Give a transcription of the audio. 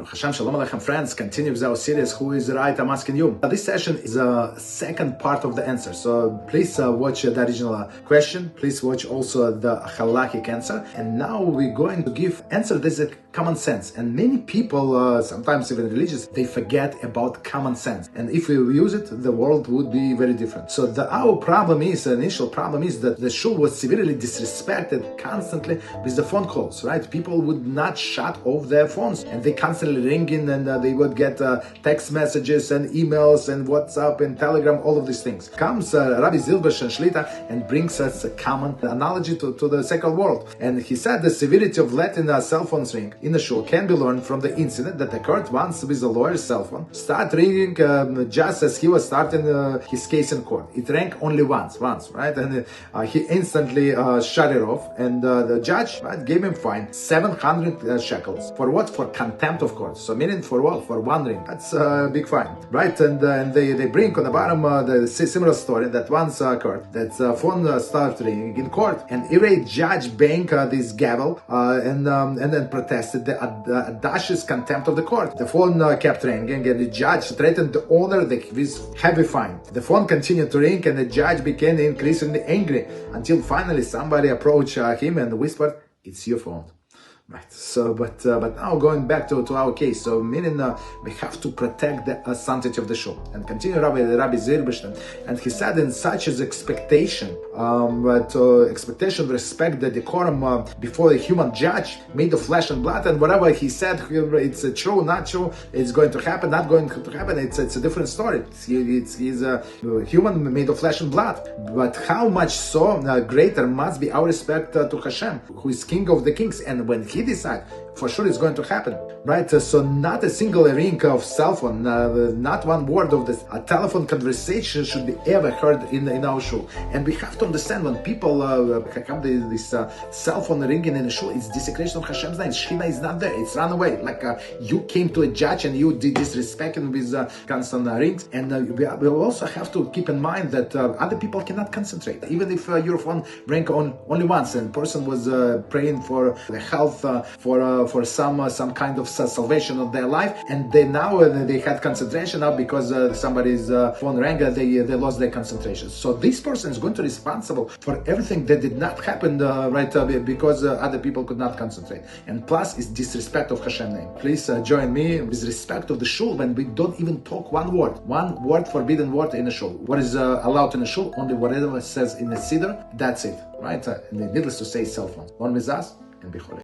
Baruch Hashem, Shalom Aleichem, friends. Continue with our series, Who is Right? I'm asking you. This session is a second part of the answer. So please watch the original question. Please watch also the halachic answer. And now we're going to give answer that is common sense. And many people, sometimes even religious, they forget about common sense. And if we use it, the world would be very different. So our problem is, the initial problem is that the shul was severely disrespected constantly with the phone calls, right? People would not shut off their phones, and they constantly ringing, and they would get text messages and emails and WhatsApp and Telegram, all of these things. Comes Rabbi Zilbersh and Shlita and brings us a common analogy to the secular world. And he said the severity of letting cell phones ring in the shul can be learned from the incident that occurred once with a lawyer's cell phone. Start ringing just as he was starting his case in court. It rang only once, right? And he instantly shut it off, and the judge gave him fine 700 shekels. For what? For contempt of court. So meaning for what? For one ring. That's a big fine, right? And they bring on the bottom the similar story that once occurred. That phone started ringing in court, and irate judge banged this gavel and then protested the audacious contempt of the court. The phone kept ringing, and the judge threatened the owner with heavy fine. The phone continued to ring, and the judge became increasingly angry until finally somebody approached him and whispered, "It's your phone." Right. So, but now going back to our case, so meaning we have to protect the sanctity of the shul. And continue Rabbi Zilbersh, and he said in such as expectation, expectation, respect the decorum before a human judge made of flesh and blood, and whatever he said, it's true, not true, it's going to happen, not going to happen. It's a different story. He's a human made of flesh and blood. But how much so greater must be our respect to Hashem, who is King of the Kings, and when He decide, for sure it's going to happen, right? So not a single ring of cell phone, not one word of this telephone conversation should be ever heard in our shul. And we have to understand when people have this cell phone ringing in the shul, it's desecration of Hashem's name. Shechina is not there; it's run away. Like you came to a judge and you did disrespecting with constant rings. And we also have to keep in mind that other people cannot concentrate, even if your phone rang only once, and person was praying for the health. For some kind of salvation of their life, and they had concentration now because somebody's phone rang, they lost their concentration. So this person is going to be responsible for everything that did not happen because other people could not concentrate. And plus is disrespect of Hashem name. Please join me with respect of the shul when we don't even talk one word forbidden word in the shul. What is allowed in the shul? Only whatever it says in the siddur, that's it, right? Needless to say, cell phone. One with us and be holy.